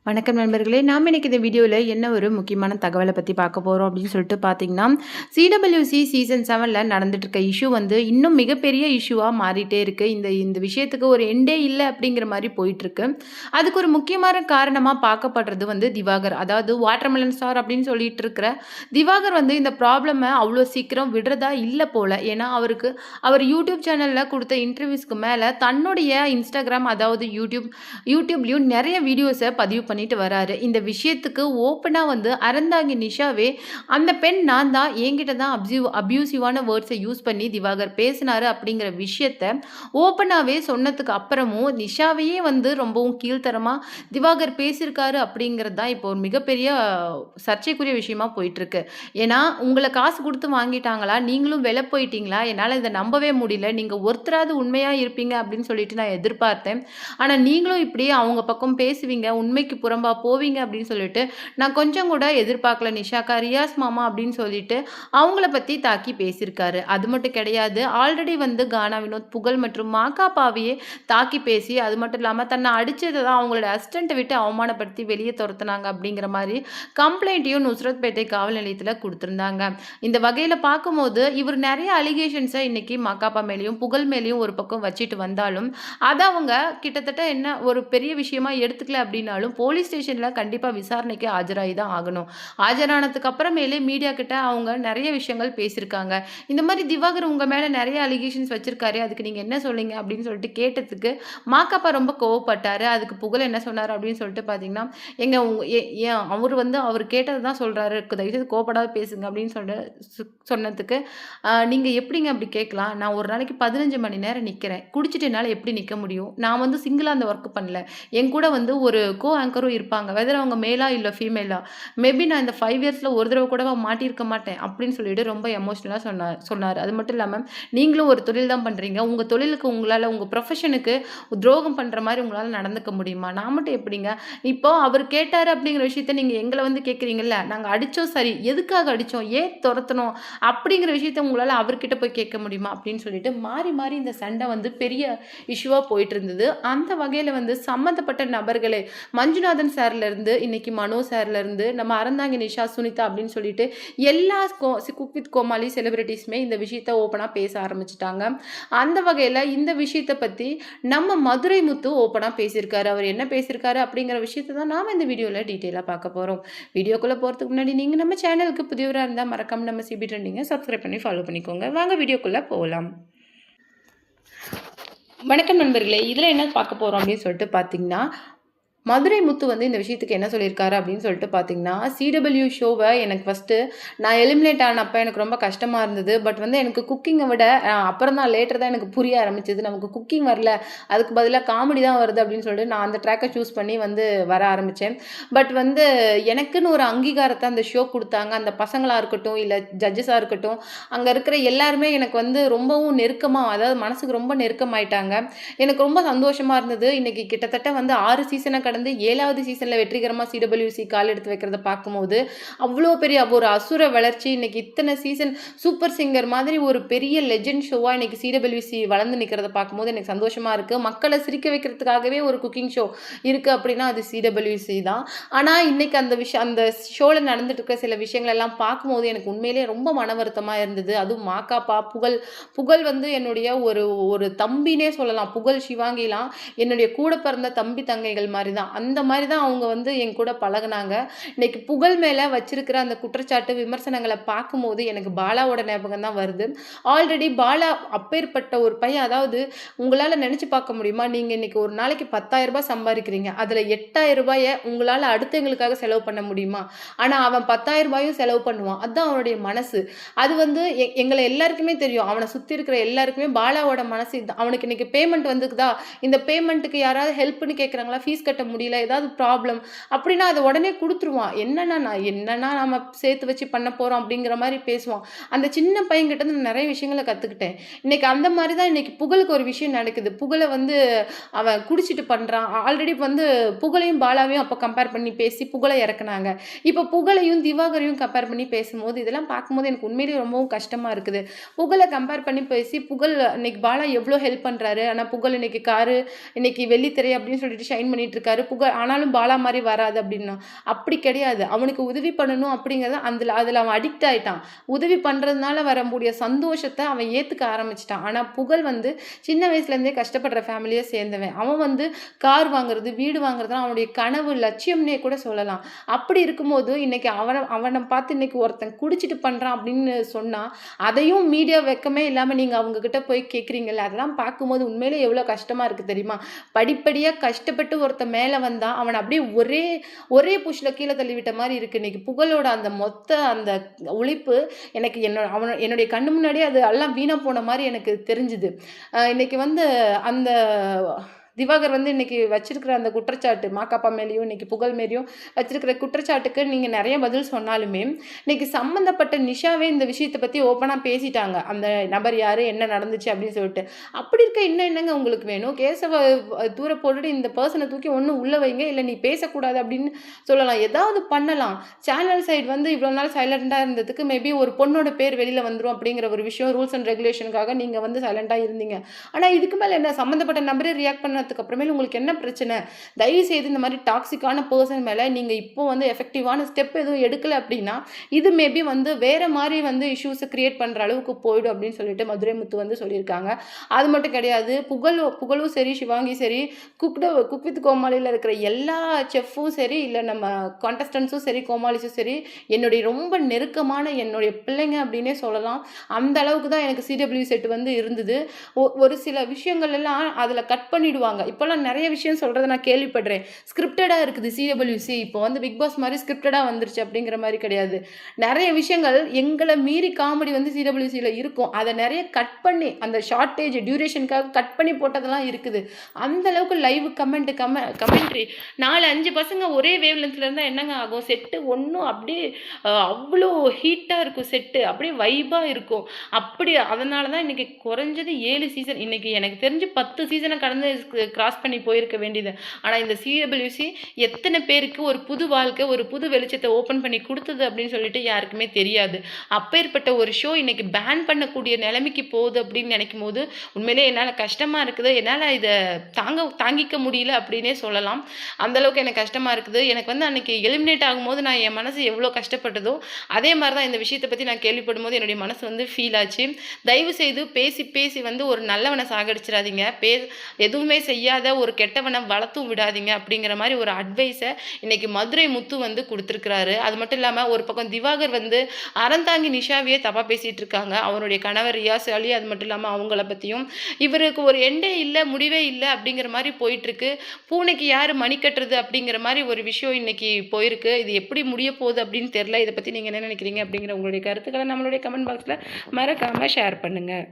வணக்கம் நண்பர்களே. நாம் இன்னைக்கு இந்த வீடியோவில் என்ன ஒரு முக்கியமான தகவலை பற்றி பார்க்க போகிறோம் அப்படின்னு சொல்லிட்டு பார்த்தீங்கன்னா, சிடபிள்யூசி சீசன் 7ல் நடந்துட்டு இருக்க இஷ்யூ வந்து இன்னும் மிகப்பெரிய இஷ்யூவாக மாறிட்டே இருக்குது. இந்த இந்த விஷயத்துக்கு ஒரு எண்டே இல்லை அப்படிங்கிற மாதிரி போயிட்டுருக்கு. அதுக்கு ஒரு முக்கியமான காரணமாக பார்க்கப்படுறது வந்து திவாகர். அதாவது வாட்டர்மெலன் ஸ்டார் அப்படின்னு சொல்லிட்டு இருக்கிற திவாகர் வந்து இந்த ப்ராப்ளமை அவ்வளோ சீக்கிரம் விடுறதா இல்லை போல். ஏன்னா அவர் யூடியூப் சேனலில் கொடுத்த இன்டர்வியூஸ்க்கு மேலே தன்னுடைய இன்ஸ்டாகிராம் அதாவது யூடியூப்லேயும் நிறைய வீடியோஸை பதிவு பண்ணிட்டு வராரு. இந்த விஷயத்துக்கு ஓப்பனா வந்து அறந்தாங்கி நிஷாவே அந்த பெண் நான் தான், என்கிட்ட தான் அப்யூசிவான வேர்ட்ஸை யூஸ் பண்ணி திவாகர் பேசினாரு அப்படிங்கிற விஷயத்த ஓப்பனாவே சொன்னதுக்கு அப்புறமும் நிஷாவையே வந்து ரொம்பவும் கீழ்த்தரமா திவாகர் பேசியிருக்காரு அப்படிங்கிறது தான் இப்போ ஒரு மிகப்பெரிய சர்ச்சைக்குரிய விஷயமா போயிட்டு இருக்கு. ஏன்னா உங்களை காசு கொடுத்து வாங்கிட்டாங்களா, நீங்களும் விலை போயிட்டீங்களா, என்னால் இதை நம்பவே முடியல, நீங்க ஒருத்தராவது உண்மையா இருப்பீங்க அப்படின்னு சொல்லிட்டு நான் எதிர்பார்த்தேன். ஆனா நீங்களும் இப்படி அவங்க பக்கம் பேசுவீங்க, உண்மைக்கு புறம்பா போவீங்க அப்படின்னு சொல்லிட்டு நான் கொஞ்சம் கூட எதிர்பார்க்கல நிஷாக்கா. ரியாஸ் மாமா அப்படின்னு சொல்லிட்டு அவங்கள பத்தி தாக்கி பேசியிருக்காரு. அது மட்டும் கிடையாது, ஆல்ரெடி வந்து கானா வினோத், புகழ் மற்றும் மாகாபாவையே தாக்கி பேசி, அது மட்டும் இல்லாமல் தன்னை அடிச்சதை தான் அவங்களோட அசிஸ்டண்ட்டை விட்டு அவமானப்படுத்தி வெளியே துரத்துனாங்க அப்படிங்கிற மாதிரி கம்ப்ளைண்ட்டையும் நுஸ்ரத்பேட்டை காவல் நிலையத்தில் கொடுத்துருந்தாங்க. இந்த வகையில் பார்க்கும்போது இவர் நிறைய அலிகேஷன்ஸை இன்னைக்கு மாகாபா மேலேயும் புகழ் மேலேயும் ஒரு பக்கம் வச்சுட்டு வந்தாலும் அதை அவங்க கிட்டத்தட்ட என்ன ஒரு பெரிய விஷயமா எடுத்துக்கல அப்படின்னாலும் போலீஸ் ஸ்டேஷனில் கண்டிப்பாக விசாரணைக்கு ஆஜராகி தான் ஆகணும். ஆஜரானதுக்கு அப்புறமேலே மீடியா கிட்ட அவங்க நிறைய விஷயங்கள் பேசியிருக்காங்க. இந்த மாதிரி திவாகர் உங்கள் மேலே நிறைய அலிகேஷன்ஸ் வச்சிருக்காரு, அதுக்கு நீங்கள் என்ன சொல்லுங்க அப்படின்னு சொல்லிட்டு கேட்டதுக்கு மாக்காப்பா ரொம்ப கோவப்பட்டார். அதுக்கு புகழ் என்ன சொன்னார் அப்படின்னு சொல்லிட்டு பார்த்தீங்கன்னா, எங்க ஏன் அவர் வந்து அவர் கேட்டது தான் சொல்கிறாரு, தயவுசெய்து கோவப்படாத பேசுங்க அப்படின்னு சொன்னதுக்கு நீங்கள் எப்படிங்க அப்படி கேட்கலாம், நான் ஒரு நாளைக்கு 15 மணி நேரம் நிற்கிறேன், குடிச்சிட்டு என்னால் எப்படி நிற்க முடியும், நான் வந்து சிங்கிளாக அந்த ஒர்க் பண்ணல, என் கூட வந்து ஒரு கோ ஆங்கரும் இருப்பாங்க, வெதர் அவங்க மேலா இல்லை ஃபீமேலா, மேபி நான் இந்த 5 இயர்ஸில் ஒரு தடவை கூட மாட்டியிருக்க மாட்டேன் அப்படின்னு சொல்லிட்டு ரொம்ப எமோஷ்னலாக சொன்னார். அது மட்டும் இல்லாமல் நீங்களும் ஒரு தொழில் தான் பண்ணுறீங்க, உங்கள் தொழிலுக்கு உங்களால் உங்கள் ப்ரொஃபஷனுக்கு துரோகம் பண்ணுற மாதிரி உங்களால் நடந்துக்க முடியுமா, நான் மட்டும் எப்படிங்க, இப்போ அவர் கேட்டார் அப்படிங்கிற விஷயத்த நீங்கள் எங்களை வந்து கேட்குறீங்கல்ல, நாங்கள் அடித்தோம் சரி, எதுக்காக அடித்தோம், ஏன் துரத்தணும் அப்படிங்கிற விஷயத்த உங்களால் அவர்கிட்ட போய் கேட்க முடியுமா அப்படின்னு சொல்லிட்டு மாறி மாறி இந்த சண்டை வந்து பெரிய இஷ்யூவாக போயிட்டு இருந்தது. அந்த வகையில் வந்து சம்மந்தப்பட்ட நபர்களே மஞ்சுநாதன் சார்லேருந்து இன்னைக்கு மனோ சார்லேருந்து நம்ம அறந்தாங்கி நிஷா, சுனிதா அப்படின்னு சொல்லிட்டு எல்லா குக் வித் கோமாளி செலிபிரிட்டிஸுமே இந்த விஷயத்த ஓப்பனாக பேச ஆரம்பிச்சிட்டாங்க. அந்த வகையில் இந்த விஷயத்தை பற்றி நம்ம மதுரை முத்து ஓப்பனாக பேசியிருக்காரு. அவர் என்ன பேசியிருக்காரு அப்படிங்கிற விஷயத்தை தான் நாம் இந்த வீடியோவில் டீட்டெயிலாக பார்க்க போகிறோம். வீடியோக்குள்ளே போகிறதுக்கு முன்னாடி நீங்கள் நம்ம சேனலுக்கு புதியவராக இருந்தால் மறக்காம நம்ம சிபி ட்ரெண்டிங்கை சப்ஸ்கிரைப் பண்ணி ஃபாலோ பண்ணிக்கோங்க. வாங்க வீடியோக்குள்ளே போகலாம். வணக்கம் நண்பர்களே, இதில் என்ன பார்க்க போகிறோம் அப்படின்னு சொல்லிட்டு பார்த்தீங்கன்னா, மதுரை முத்து வந்து இந்த விஷயத்துக்கு என்ன சொல்லியிருக்காரு அப்படின்னு சொல்லிட்டு பார்த்தீங்கன்னா, சிடபிள்யூ ஷோவை எனக்கு ஃபஸ்ட்டு நான் எலிமினேட் ஆனப்போ எனக்கு ரொம்ப கஷ்டமாக இருந்தது. பட் வந்து எனக்கு குக்கிங்கை விட அப்புறம் தான் லேட்டர் தான் எனக்கு புரிய ஆரம்பிச்சது, நமக்கு குக்கிங் வரல, அதுக்கு பதிலாக காமெடி தான் வருது அப்படின்னு சொல்லிட்டு நான் அந்த ட்ராக்கை சூஸ் பண்ணி வந்து வர ஆரம்பித்தேன். பட் வந்து எனக்குன்னு ஒரு அங்கீகாரத்தை அந்த ஷோ கொடுத்தாங்க. அந்த பசங்களாக இருக்கட்டும், இல்லை ஜட்ஜஸாக இருக்கட்டும், அங்கே இருக்கிற எல்லாருமே எனக்கு வந்து ரொம்பவும் நெருக்கமாக, அதாவது மனசுக்கு ரொம்ப நெருக்கமாயிட்டாங்க. எனக்கு ரொம்ப சந்தோஷமாக இருந்தது. இன்றைக்கி கிட்டத்தட்ட வந்து 6 சீசனை கடந்து 7வது சீசனில் வெற்றிகரமாக சிடபிள்யூசி கால் எடுத்து வைக்கிறத பார்க்கும்போது அவ்வளோ பெரிய ஒரு அசுர வளர்ச்சி. இன்னைக்கு இத்தனை சீசன் சூப்பர் சிங்கர் மாதிரி ஒரு பெரிய லெஜெண்ட் ஷோவாக இன்னைக்கு சிடபிள்யூசி வளர்ந்து நிற்கிறத பார்க்கும்போது எனக்கு சந்தோஷமாக இருக்குது. மக்களை சிரிக்க வைக்கிறதுக்காகவே ஒரு குக்கிங் ஷோ இருக்குது அப்படின்னா அது சிடபிள்யூசி தான். ஆனால் இன்னைக்கு அந்த ஷோவில் நடந்துட்டு இருக்க சில விஷயங்கள் எல்லாம் பார்க்கும்போது எனக்கு உண்மையிலேயே ரொம்ப மன வருத்தமாக இருந்தது. அதுவும் மாக்காப்பா புகழ் வந்து என்னுடைய ஒரு தம்பினே சொல்லலாம். புகழ் சிவாங்கிலாம் என்னுடைய கூட பிறந்த தம்பி தங்கைகள் மாதிரி தான். அந்த மாதிரி தான் அவங்க வந்து என் கூட பழகுனாங்க. இன்னைக்கு புகழ் மேலே வச்சிருக்கிற அந்த குற்றச்சாட்டு விமர்சனங்களை பார்க்கும்போது எனக்கு பாலாவோட ஞாபகம் தான் வருது. ஆல்ரெடி பாலா அப்பேற்பட்ட ஒரு பையன், அதாவது உங்களால் நினச்சி பார்க்க முடியுமா, நீங்கள் இன்னைக்கு ஒரு நாளைக்கு 10,000 ரூபாய் சம்பாதிக்கிறீங்க, அதில் 8,000 ரூபாயை உங்களால் அடுத்தவங்களுக்காக செலவு பண்ண முடியுமா, ஆனால் அவன் 10,000 ரூபாயும் செலவு பண்ணுவான். அதுதான் அவனுடைய மனசு. அது வந்து எங்களை எல்லாருக்குமே தெரியும், அவனை சுற்றி இருக்கிற எல்லாருக்குமே பாலாவோட மனசு இதுதான். அவனுக்கு இன்னைக்கு பேமெண்ட் வந்துக்குதா, இந்த பேமெண்ட்டுக்கு யாராவது ஹெல்ப்னு கேட்குறாங்களா, ஃபீஸ் கட்ட முடியல, ஏதாவது ப்ராப்ளம் அப்படின்னா அதை உடனே கொடுத்துருவான். என்னன்னா நம்ம சேர்த்து வச்சு பண்ண போகிறோம் அப்படிங்கிற மாதிரி பேசுவான். அந்த சின்ன பையன்கிட்ட நான் நிறைய விஷயங்களை கற்றுக்கிட்டேன். இன்னைக்கு அந்த மாதிரி தான் இன்னைக்கு புகழுக்கு ஒரு விஷயம் நடக்குது. புகழை வந்து அவன் குடிச்சிட்டு பண்ணுறான். ஆல்ரெடி வந்து புகழையும் பாலாவையும் அப்போ கம்பேர் பண்ணி பேசி புகழை இறக்குனாங்க. இப்போ புகழையும் திவாகரையும் கம்பேர் பண்ணி பேசும்போது இதெல்லாம் பார்க்கும்போது எனக்கு உண்மையிலேயே ரொம்பவும் கஷ்டமாக இருக்குது. புகழை கம்பேர் பண்ணி பேசி புகழ் இன்னைக்கு பாலா எவ்வளோ ஹெல்ப் பண்ணுறாரு, ஆனால் புகழ் இன்னைக்கு காரு, இன்னைக்கு வெள்ளித்திரை அப்படின்னு சொல்லிட்டு ஷைன் பண்ணிட்டு இருக்காரு. இருப்பார் ஆனாலும் பாலா மாதிரி வராது அப்படின்னா அப்படி கிடையாது. அவனுக்கு உதவி பண்ணணும் அப்படிங்கிறத அதில் அவன் அடிக்ட் ஆயிட்டான். உதவி பண்ணுறதுனால வரக்கூடிய சந்தோஷத்தை அவன் ஏற்றுக்க ஆரம்பிச்சிட்டான். ஆனால் புகழ் வந்து சின்ன வயசுலேருந்தே கஷ்டப்படுற ஃபேமிலியை சேர்ந்தவன். அவன் வந்து கார் வாங்குறது வீடு வாங்குறதுலாம் அவனுடைய கனவு லட்சியம்னே கூட சொல்லலாம். அப்படி இருக்கும்போது இன்னைக்கு அவனை அவனை பார்த்து இன்னைக்கு ஒருத்தன் குடிச்சிட்டு பண்ணுறான் அப்படின்னு சொன்னால் அதையும் மீடியா வெக்கமே இல்லாமல் நீங்கள் அவங்கக்கிட்ட போய் கேட்குறீங்கல்ல, அதெல்லாம் பார்க்கும்போது உண்மையிலே எவ்வளோ கஷ்டமாக இருக்குது தெரியுமா? படிப்படியாக கஷ்டப்பட்டு ஒருத்தன் மேலே வந்தால் அவனை அப்படியே ஒரே ஒரே புஷ்ல கீழே தள்ளிவிட்ட மாதிரி இருக்குது. இன்னைக்கு புகழோட அந்த மொத்த அந்த உழைப்பு எனக்கு என்னுடைய கண்ணு முன்னாடியே அது எல்லாம் வீணாக போன மாதிரி எனக்கு தெரிஞ்சுது. இன்னைக்கு வந்து அந்த திவாகர் வந்து இன்னைக்கு வச்சிருக்கிற அந்த குற்றச்சாட்டு மாக்காப்பா மேலேயும் இன்னைக்கு புகழ் மேலேயும் வச்சிருக்கிற குற்றச்சாட்டுக்கு நீங்கள் நிறைய பதில் சொன்னாலுமே இன்னைக்கு சம்மந்தப்பட்ட நிஷாவே இந்த விஷயத்தை பற்றி ஓப்பனாக பேசிட்டாங்க. அந்த நபர் யார், என்ன நடந்துச்சு அப்படின்னு சொல்லிட்டு. அப்படி இருக்க இன்னும் என்னங்க உங்களுக்கு வேணும்? கேசவ தூர போட்டுட்டு இந்த பர்சனை தூக்கி ஒன்று உள்ளே வைங்க, இல்லை நீ பேசக்கூடாது அப்படின்னு சொல்லலாம். ஏதாவது பண்ணலாம். சேனல் சைடு வந்து இவ்வளோ நாள் சைலண்டாக இருந்ததுக்கு மேபி ஒரு பொண்ணோட பேர் வெளியில் வந்துடும் அப்படிங்கிற ஒரு விஷயம் ரூல்ஸ் அண்ட் ரெகுலேஷனுக்காக நீங்கள் வந்து சைலண்டாக இருந்தீங்க. ஆனால் இதுக்கு மேலே என்ன, சம்மந்தப்பட்ட நபரே ரியாக்ட் பண்ண அப்புறமேல உங்களுக்கு என்ன பிரச்சனை? தயவு செய்து இந்த மாதிரி டாக்ஸிக்கான பர்சன் மேலே நீங்கள் இப்போ வந்து எஃபெக்டிவான ஸ்டெப் எதுவும் எடுக்கலை அப்படின்னா இது மேபி வந்து வேற மாதிரி வந்து இஷ்யூஸை கிரியேட் பண்ணுற அளவுக்கு போயிடும் அப்படின்னு சொல்லிட்டு மதுரை முத்து வந்து சொல்லியிருக்காங்க. அது மட்டும் கிடையாது, புகழும் சரி, சிவாங்கி சரி, குக் வித் கோமாளியில் இருக்கிற எல்லா செஃப்பும் சரி, இல்லை நம்ம கான்டெஸ்டன்ஸும் சரி, கோமாளிஸும் சரி, என்னுடைய ரொம்ப நெருக்கமான என்னுடைய பிள்ளைங்க அப்படின்னே சொல்லலாம். அந்த அளவுக்கு தான் எனக்கு சிடபிள்யூ செட் வந்து இருந்தது. ஒரு சில விஷயங்கள் எல்லாம் அதில் கட் பண்ணிடுவாங்க. இப்போல்லாம் நிறைய விஷயம் சொல்கிறத நான் கேள்விப்படுறேன். ஸ்கிரிப்டடாக இருக்குது சிடபிள்யூசி. இப்போ வந்து பிக் பாஸ் மாதிரி ஸ்கிரிப்டடாக வந்துருச்சு அப்படிங்கிற மாதிரி கிடையாது. நிறைய விஷயங்கள் எங்களை மீறி காமெடி வந்து சிடபிள்யூசியில் இருக்கும். அதை நிறைய கட் பண்ணி அந்த ஷார்ட்டேஜ் டியூரேஷனுக்காக கட் பண்ணி போட்டதெல்லாம் இருக்குது. அந்த அளவுக்கு லைவ் கமெண்ட்ரி 4-5 பசங்க ஒரே வேவ் லென்த்தில் இருந்தால் என்னங்க ஆகும்? செட்டு ஒன்றும் அப்படியே அவ்வளோ ஹீட்டாக இருக்கும். செட்டு அப்படியே வைபாக இருக்கும். அப்படி அதனால தான் இன்றைக்கி குறைஞ்சது 7 சீசன், இன்றைக்கி எனக்கு தெரிஞ்சு 10 சீசனை கடந்து கிராஸ் பண்ணி போயிருக்க வேண்டியது. ஆனால் இந்த சிடபிள்யூசி எத்தனை பேருக்கு ஒரு புது வாழ்க்கை, ஒரு புது வெளிச்சத்தை ஓப்பன் பண்ணி கொடுத்தது அப்படின்னு சொல்லிட்டு யாருக்குமே தெரியாது. அப்பேற்பட்ட ஒரு ஷோ இன்னைக்கு பேன் பண்ணக்கூடிய நிலைமைக்கு போகுது அப்படின்னு நினைக்கும் போது உண்மையிலே என்னால் கஷ்டமாக இருக்குது. என்னால் இதை தாங்கிக்க முடியல அப்படின்னே சொல்லலாம். அந்தளவுக்கு எனக்கு கஷ்டமாக இருக்குது. எனக்கு வந்து அன்றைக்கி எலிமினேட் ஆகும்போது நான் என் மனசு எவ்வளோ கஷ்டப்பட்டதோ அதே மாதிரி தான் இந்த விஷயத்தை பற்றி நான் கேள்விப்படும் போது என்னுடைய மனசு வந்து ஃபீல் ஆச்சு. தயவு செய்து பேசி வந்து ஒரு நல்லவனை சாகடிச்சிடாதீங்க. எதுவுமே செய்யாத ஒரு கெட்டவனை வளர்த்தும் விடாதீங்க அப்படிங்கிற மாதிரி ஒரு அட்வைஸை இன்னைக்கு மதுரை முத்து வந்து கொடுத்துருக்கிறாரு. அது மட்டும் இல்லாமல் ஒரு பக்கம் திவாகர் வந்து அறந்தாங்கி நிஷாவையே தப்பாக பேசிகிட்டு இருக்காங்க. அவருடைய கணவர் ரியாஸ் அலி, அது மட்டும் இல்லாமல் அவங்கள பற்றியும் இவருக்கு ஒரு எண்டே இல்லை, முடிவே இல்லை அப்படிங்கிற மாதிரி போயிட்டுருக்கு. பூனைக்கு யார் மணி கட்டுறது அப்படிங்கிற மாதிரி ஒரு விஷயம் இன்னைக்கு போயிருக்கு. இது எப்படி முடிய போகுது அப்படின்னு தெரில. இதை பற்றி நீங்கள் என்ன நினைக்கிறீங்க அப்படிங்கிற உங்களுடைய கருத்துக்களை நம்மளுடைய கமெண்ட் பாக்ஸில் மறக்காமல் ஷேர் பண்ணுங்கள்.